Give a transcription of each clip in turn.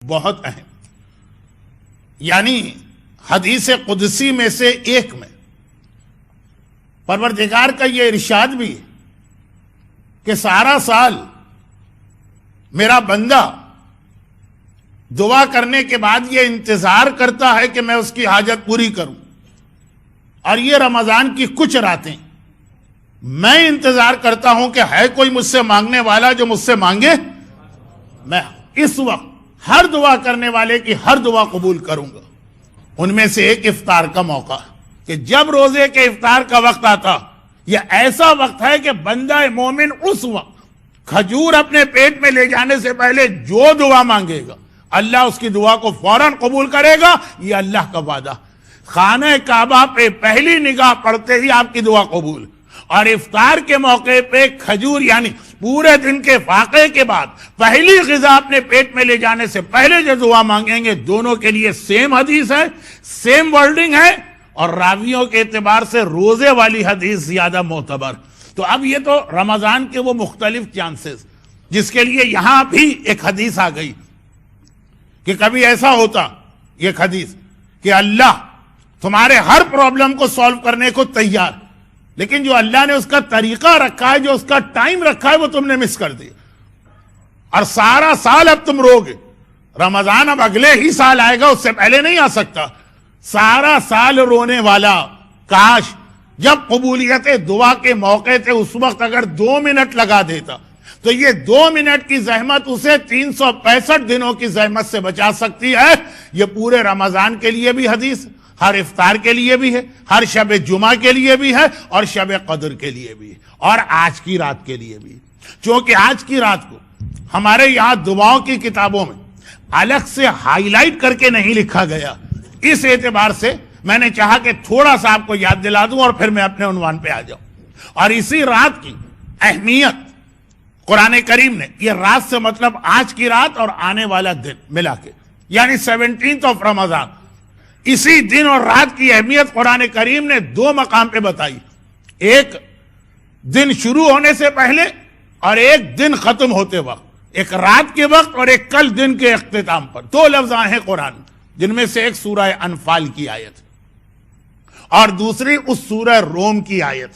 بہت اہم، یعنی حدیث قدسی میں سے ایک میں پروردگار کا یہ ارشاد بھی ہے کہ سارا سال میرا بندہ دعا کرنے کے بعد یہ انتظار کرتا ہے کہ میں اس کی حاجت پوری کروں، اور یہ رمضان کی کچھ راتیں میں انتظار کرتا ہوں کہ ہے کوئی مجھ سے مانگنے والا جو مجھ سے مانگے، میں اس وقت ہر دعا کرنے والے کی ہر دعا قبول کروں گا۔ ان میں سے ایک افطار کا موقع، کہ جب روزے کے افطار کا وقت آتا، یہ ایسا وقت ہے کہ بندہ مومن اس وقت کھجور اپنے پیٹ میں لے جانے سے پہلے جو دعا مانگے گا اللہ اس کی دعا کو فوراً قبول کرے گا، یہ اللہ کا وعدہ۔ خانہ کعبہ پہ پہلی نگاہ پڑتے ہی آپ کی دعا قبول، اور افطار کے موقع پہ کھجور، یعنی پورے دن کے فاقے کے بعد پہلی غذا اپنے پیٹ میں لے جانے سے پہلے جو دعا مانگیں گے، دونوں کے لیے سیم حدیث ہے، سیم ورڈنگ ہے، اور راویوں کے اعتبار سے روزے والی حدیث زیادہ معتبر۔ تو اب یہ تو رمضان کے وہ مختلف چانسز، جس کے لیے یہاں بھی ایک حدیث آ گئی کہ کبھی ایسا ہوتا، یہ حدیث کہ اللہ تمہارے ہر پرابلم کو سالو کرنے کو تیار، لیکن جو اللہ نے اس کا طریقہ رکھا ہے، جو اس کا ٹائم رکھا ہے، وہ تم نے مس کر دیا، اور سارا سال اب تم رو گے۔ رمضان اب اگلے ہی سال آئے گا، اس سے پہلے نہیں آ سکتا۔ سارا سال رونے والا، کاش جب قبولیت دعا کے موقع تھے اس وقت اگر 2 منٹ لگا دیتا تو یہ 2 منٹ کی زحمت اسے 365 دنوں کی زحمت سے بچا سکتی ہے۔ یہ پورے رمضان کے لیے بھی حدیث، ہر افطار کے لیے بھی ہے، ہر شب جمعہ کے لیے بھی ہے، اور شب قدر کے لیے بھی ہے، اور آج کی رات کے لیے بھی۔ چونکہ آج کی رات کو ہمارے یہاں دعاؤں کی کتابوں میں الگ سے ہائی لائٹ کر کے نہیں لکھا گیا، اس اعتبار سے میں نے چاہا کہ تھوڑا سا آپ کو یاد دلا دوں اور پھر میں اپنے عنوان پہ آ جاؤں۔ اور اسی رات کی اہمیت قرآن کریم نے، یہ رات سے مطلب آج کی رات اور آنے والا دن ملا کے، یعنی 17 رمضان، اسی دن اور رات کی اہمیت قرآن کریم نے 2 مقام پہ بتائی، ایک دن شروع ہونے سے پہلے اور ایک دن ختم ہوتے وقت، ایک رات کے وقت اور ایک کل دن کے اختتام پر۔ 2 لفظ آئے ہیں قرآن، جن میں سے ایک سورہ انفال کی آیت اور دوسری اس سورہ روم کی آیت،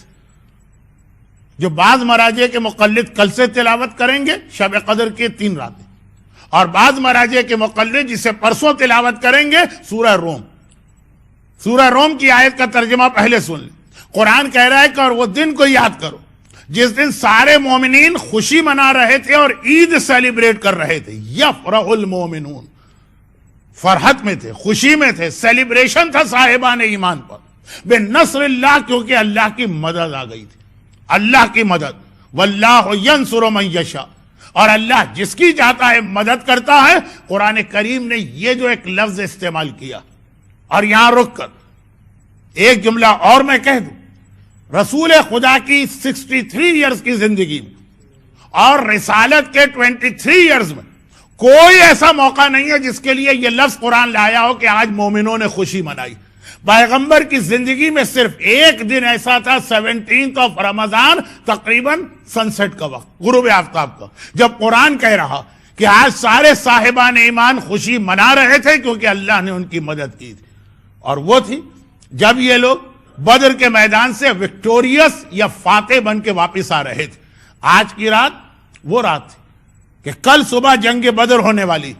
جو بعض مراجع کے مقلد کل سے تلاوت کریں گے، شب قدر کے 3 راتیں، اور بعض مراجع کے مقلد جسے پرسوں تلاوت کریں گے، سورہ روم۔ سورہ روم کی آیت کا ترجمہ پہلے سن لیں۔ قرآن کہہ رہا ہے کہ اور وہ دن کو یاد کرو جس دن سارے مومنین خوشی منا رہے تھے اور عید سیلیبریٹ کر رہے تھے۔ یفرح المومنون، فرحت میں تھے، خوشی میں تھے، سیلیبریشن تھا صاحبان ایمان پر، بے نصر اللہ، کیونکہ اللہ کی مدد آ گئی تھی، اللہ کی مدد۔ واللہ ینصر من یشاء، اور اللہ جس کی چاہتا ہے مدد کرتا ہے۔ قرآن کریم نے یہ جو ایک لفظ استعمال کیا، اور یہاں رک کر ایک جملہ اور میں کہہ دوں، رسول خدا کی 63 ایئرز کی زندگی میں اور رسالت کے 23 ایئرز میں کوئی ایسا موقع نہیں ہے جس کے لیے یہ لفظ قرآن لایا ہو کہ آج مومنوں نے خوشی منائی۔ پیغمبر کی زندگی میں صرف ایک دن ایسا تھا، 17 رمضان، تقریباً سنسٹ کا وقت، غروب آفتاب کا، جب قرآن کہہ رہا کہ آج سارے صاحبان ایمان خوشی منا رہے تھے کیونکہ اللہ نے ان کی مدد کی تھی، اور وہ تھی جب یہ لوگ بدر کے میدان سے وکٹوریس یا فاتح بن کے واپس آ رہے تھے۔ آج کی رات وہ رات تھی کہ کل صبح جنگ بدر ہونے والی،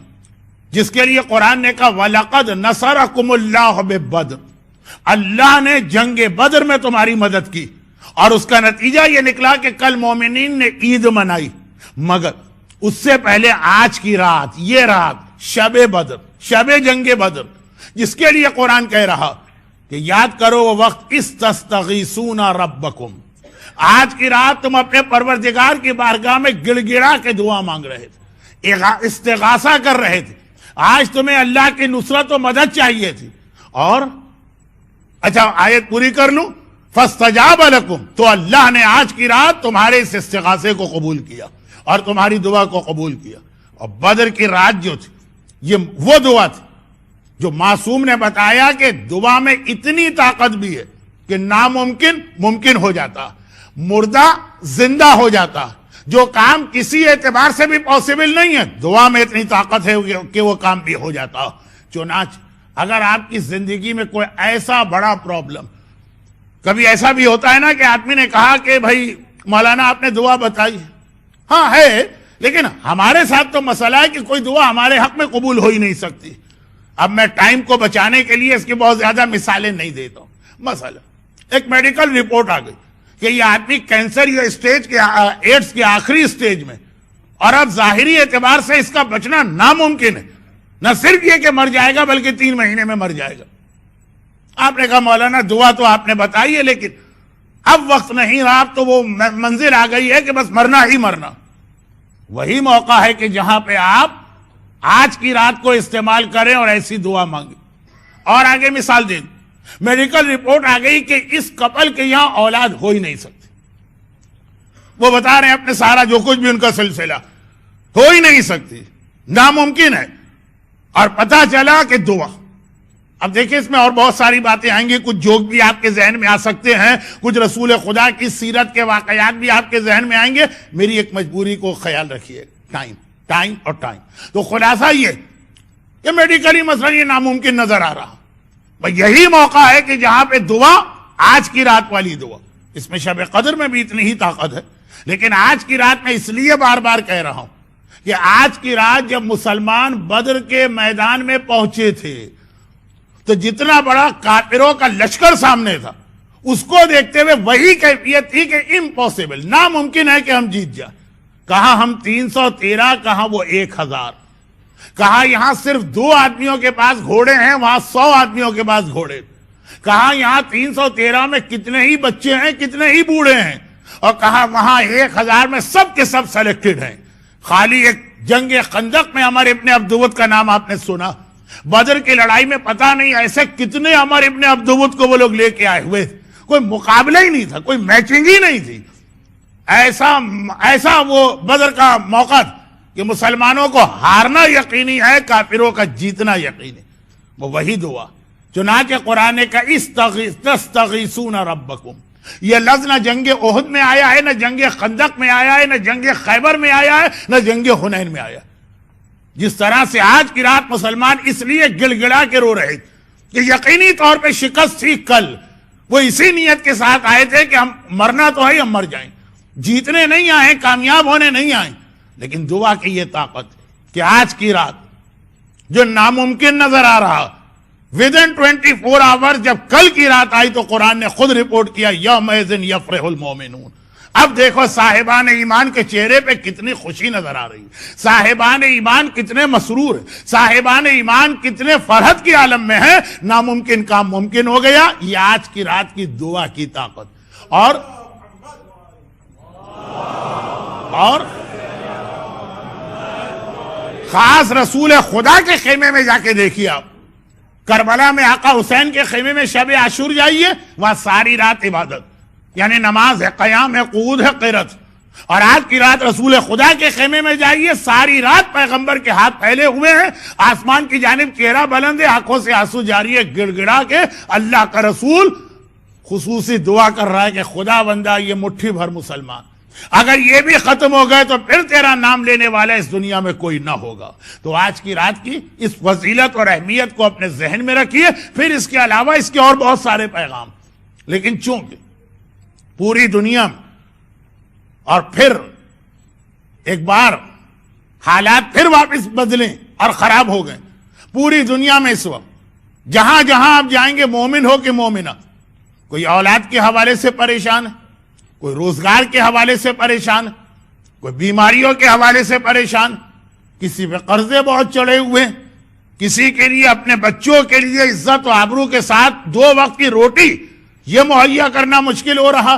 جس کے لیے قرآن نے کہا وَلَقَدْ نَصَرَكُمُ اللَّهُ بِبَدْرٍ، اللہ نے جنگ بدر میں تمہاری مدد کی، اور اس کا نتیجہ یہ نکلا کہ کل مومنین نے عید منائی۔ مگر اس سے پہلے آج کی رات، یہ رات شب بدر، شب جنگ بدر، جس کے لیے قرآن کہہ رہا کہ یاد کرو وہ وقت استستغیثون ربکم، آج کی رات تم اپنے پروردگار کی بارگاہ میں گڑ گڑا کے دعا مانگ رہے تھے، استغاثہ کر رہے تھے، آج تمہیں اللہ کی نصرت و مدد چاہیے تھی، اور اچھا آیت پوری کر لوں، فاستجاب لکم، تو اللہ نے آج کی رات تمہارے اس استغاثے کو قبول کیا اور تمہاری دعا کو قبول کیا۔ اور بدر کی رات جو تھی، یہ وہ دعا تھی جو معصوم نے بتایا کہ دعا میں اتنی طاقت بھی ہے کہ ناممکن ممکن ہو جاتا، مردہ زندہ ہو جاتا، جو کام کسی اعتبار سے بھی پاسبل نہیں ہے، دعا میں اتنی طاقت ہے کہ وہ کام بھی ہو جاتا. چنانچہ اگر آپ کی زندگی میں کوئی ایسا بڑا پرابلم، کبھی ایسا بھی ہوتا ہے نا کہ آدمی نے کہا کہ بھائی مولانا آپ نے دعا بتائی، ہاں ہے، لیکن ہمارے ساتھ تو مسئلہ ہے کہ کوئی دعا ہمارے حق میں قبول ہو ہی نہیں سکتی. اب میں ٹائم کو بچانے کے لیے اس کی بہت زیادہ مثالیں نہیں دیتا ہوں. مثلا ایک میڈیکل رپورٹ آ گئی کہ یہ آدمی کینسر یا ایڈز کے آخری سٹیج میں، اور اب ظاہری اعتبار سے اس کا بچنا ناممکن ہے. نہ صرف یہ کہ مر جائے گا بلکہ 3 مہینے میں مر جائے گا. آپ نے کہا مولانا دعا تو آپ نے بتائی ہے لیکن اب وقت نہیں رہا، اب تو وہ منزل آ گئی ہے کہ بس مرنا ہی مرنا. وہی موقع ہے کہ جہاں پہ آپ آج کی رات کو استعمال کریں اور ایسی دعا مانگیں. اور آگے مثال دیں، میڈیکل رپورٹ آ گئی کہ اس کپل کے یہاں اولاد ہو ہی نہیں سکتی. وہ بتا رہے ہیں اپنے سارا جو کچھ بھی ان کا سلسلہ، ہو ہی نہیں سکتی، ناممکن ہے. اور پتہ چلا کہ دعا. اب دیکھیں اس میں اور بہت ساری باتیں آئیں گی، کچھ جوک بھی آپ کے ذہن میں آ سکتے ہیں، کچھ رسول خدا کی سیرت کے واقعات بھی آپ کے ذہن میں آئیں گے. میری ایک مجبوری کو خیال رکھیے، ٹائم اور ٹائم. تو خلاصہ یہ کہ میڈیکلی مسئلہ یہ ناممکن نظر آ رہا. یہی موقع ہے کہ جہاں پہ دعا، آج کی رات والی دعا، اس میں شب قدر میں بھی اتنی ہی طاقت ہے، لیکن آج کی رات میں اس لیے بار بار کہہ رہا ہوں کہ آج کی رات جب مسلمان بدر کے میدان میں پہنچے تھے تو جتنا بڑا کافروں کا لشکر سامنے تھا، اس کو دیکھتے ہوئے وہی کیفیت تھی کہ امپاسبل، ناممکن ہے کہ ہم جیت جائیں. کہاں ہم 313، کہاں وہ 1000. کہاں یہاں صرف 2 آدمیوں کے پاس گھوڑے ہیں، وہاں 100 آدمیوں کے پاس گھوڑے. کہاں یہاں 313 میں کتنے ہی بچے ہیں، کتنے ہی بوڑھے ہیں، اور کہاں وہاں 1000 میں سب کے سب سلیکٹڈ ہیں. خالی ایک جنگ خندق میں عمر ابن عبدود کا نام آپ نے سنا. بدر کی لڑائی میں پتہ نہیں ایسے کتنے عمر ابن عبدود کو وہ لوگ لے کے آئے ہوئے. کوئی مقابلہ ہی نہیں تھا، کوئی میچنگ ہی نہیں تھی. ایسا وہ بدر کا موقع کہ مسلمانوں کو ہارنا یقینی ہے، کافروں کا جیتنا یقینی. وہ وہی دعا. چنانچہ قرآن کا تستغیثون ربکم، یہ لفظ نہ جنگ احد میں آیا ہے، نہ جنگ خندق میں آیا ہے، نہ جنگ خیبر میں آیا ہے، نہ جنگ حنین میں آیا. جس طرح سے آج کی رات مسلمان اس لیے گڑ گڑا کے رو رہے کہ یقینی طور پہ شکست تھی کل، وہ اسی نیت کے ساتھ آئے تھے کہ ہم مرنا تو ہے، ہم مر جائیں، جیتنے نہیں آئے، کامیاب ہونے نہیں آئے. لیکن دعا کی یہ طاقت کہ آج کی رات جو ناممکن نظر آ رہا، within 24 آورز جب کل کی رات آئی تو قرآن نے خود رپورٹ کیا یومئذ یفرح المومنون. اب دیکھو صاحبان ایمان کے چہرے پہ کتنی خوشی نظر آ رہی، صاحبان ایمان کتنے مسرور ہیں، صاحبان ایمان کتنے فرحت کے عالم میں ہیں. ناممکن کام ممکن ہو گیا. یہ آج کی رات کی دعا کی طاقت. اور خاص رسول خدا کے خیمے میں جا کے دیکھیے آپ، کربلا میں آقا حسین کے خیمے میں شب عاشور جائیے، وہاں ساری رات عبادت، یعنی نماز ہے، قیام ہے، قعود ہے، قرات. اور آج کی رات رسول خدا کے خیمے میں جائیے، ساری رات پیغمبر کے ہاتھ پھیلے ہوئے ہیں، آسمان کی جانب چہرہ بلند ہے، آنکھوں سے آنسو جاری ہے، گڑ گڑا کے اللہ کا رسول خصوصی دعا کر رہا ہے کہ خدا بندہ یہ مٹھی بھر مسلمان اگر یہ بھی ختم ہو گئے تو پھر تیرا نام لینے والا اس دنیا میں کوئی نہ ہوگا. تو آج کی رات کی اس فضیلت اور اہمیت کو اپنے ذہن میں رکھیے. پھر اس کے علاوہ اس کے اور بہت سارے پیغام، لیکن چونکہ پوری دنیا میں اور پھر ایک بار حالات پھر واپس بدلیں اور خراب ہو گئے پوری دنیا میں اس وقت، جہاں جہاں آپ جائیں گے مومن ہو کہ مومنہ، کوئی اولاد کے حوالے سے پریشان ہے، کوئی روزگار کے حوالے سے پریشان، کوئی بیماریوں کے حوالے سے پریشان، کسی پہ قرضے بہت چڑھے ہوئے، کسی کے لیے اپنے بچوں کے لیے عزت و آبرو کے ساتھ 2 وقت کی روٹی یہ مہیا کرنا مشکل ہو رہا،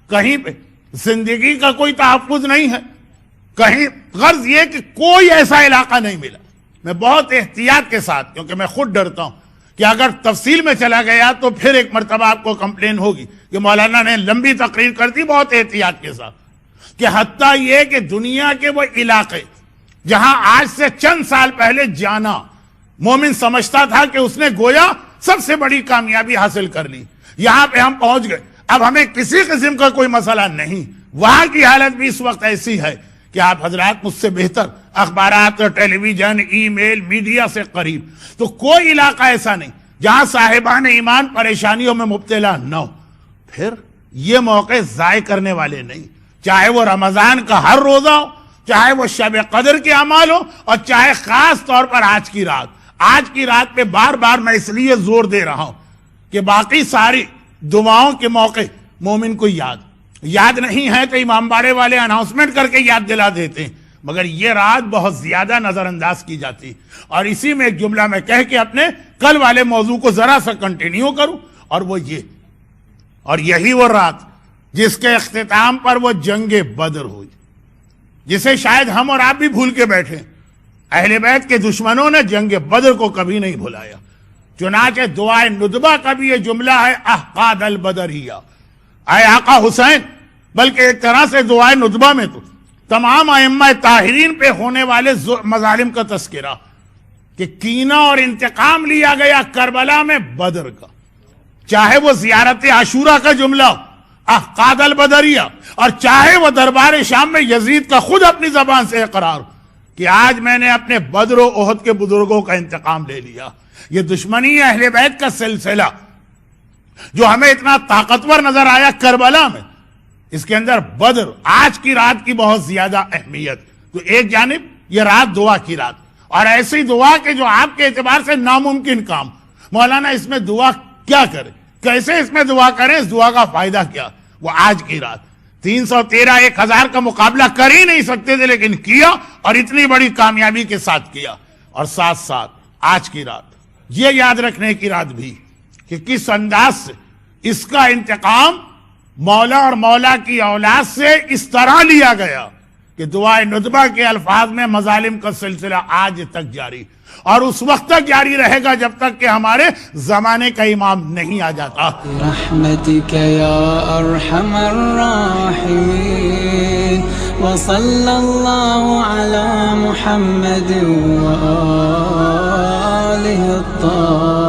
کہیں پہ زندگی کا کوئی تحفظ نہیں ہے، کہیں غرض یہ کہ کوئی ایسا علاقہ نہیں ملا. میں بہت احتیاط کے ساتھ، کیونکہ میں خود ڈرتا ہوں کہ اگر تفصیل میں چلا گیا تو پھر ایک مرتبہ آپ کو کمپلین ہوگی کہ مولانا نے لمبی تقریر کر دی، بہت احتیاط کے ساتھ، کہ حتیٰ یہ کہ دنیا کے وہ علاقے جہاں آج سے چند سال پہلے جانا مومن سمجھتا تھا کہ اس نے گویا سب سے بڑی کامیابی حاصل کر لی، یہاں پہ ہم پہنچ گئے، اب ہمیں کسی قسم کا کوئی مسئلہ نہیں، وہاں کی حالت بھی اس وقت ایسی ہے کہ آپ حضرات مجھ سے بہتر اخبارات اور ٹیلی ویژن ای میل میڈیا سے قریب، تو کوئی علاقہ ایسا نہیں جہاں صاحبان ایمان پریشانیوں میں مبتلا نہ ہو۔ پھر یہ موقع ضائع کرنے والے نہیں، چاہے وہ رمضان کا ہر روزہ ہو، چاہے وہ شب قدر کے اعمال ہو، اور چاہے خاص طور پر آج کی رات۔ آج کی رات پہ بار بار میں اس لیے زور دے رہا ہوں کہ باقی ساری دعاؤں کے موقع مومن کو یاد نہیں ہے تو امام باڑے والے اناؤنسمنٹ کر کے یاد دلا دیتے ہیں، مگر یہ رات بہت زیادہ نظر انداز کی جاتی۔ اور اسی میں ایک جملہ میں کہہ کے اپنے کل والے موضوع کو ذرا سا کنٹینیو کروں، اور وہ یہ، اور یہی وہ رات جس کے اختتام پر وہ جنگ بدر ہوئی، جسے شاید ہم اور آپ بھی بھول کے بیٹھے۔ اہل بیت کے دشمنوں نے جنگ بدر کو کبھی نہیں بھلایا، چنانچہ دعائے ندبہ کا بھی یہ جملہ ہے، احقاد البدریہ، اے آقا حسین۔ بلکہ ایک طرح سے دعائے ندبہ میں تو تمام ائمہ طاہرین پہ ہونے والے مظالم کا تذکرہ، کہ کینہ اور انتقام لیا گیا کربلا میں بدر کا، چاہے وہ زیارت عاشورہ کا جملہ احقاد البدریہ، اور چاہے وہ دربار شام میں یزید کا خود اپنی زبان سے اقرار کہ آج میں نے اپنے بدر و احد کے بزرگوں کا انتقام لے لیا۔ یہ دشمنی اہل بیت کا سلسلہ جو ہمیں اتنا طاقتور نظر آیا کربلا میں، اس کے اندر بدر آج کی رات کی بہت زیادہ اہمیت۔ تو ایک جانب یہ رات دعا کی رات، اور ایسی دعا کہ جو آپ کے اعتبار سے ناممکن کام، مولانا اس میں دعا کیا کرے، کیسے اس میں دعا کریں، اس دعا کا فائدہ کیا، وہ آج کی رات 313 1000 کا مقابلہ کر ہی نہیں سکتے تھے، لیکن کیا، اور اتنی بڑی کامیابی کے ساتھ کیا۔ اور ساتھ ساتھ آج کی رات یہ یاد رکھنے کی رات بھی کہ کس انداز سے اس کا انتقام مولا اور مولا کی اولاد سے اس طرح لیا گیا کہ دعائے ندبہ کے الفاظ میں مظالم کا سلسلہ آج تک جاری، اور اس وقت تک جاری رہے گا جب تک کہ ہمارے زمانے کا امام نہیں آ جاتا۔ برحمتک یا ارحم الراحمین، وصلی اللہ علی محمد وآلہ الطاہرین۔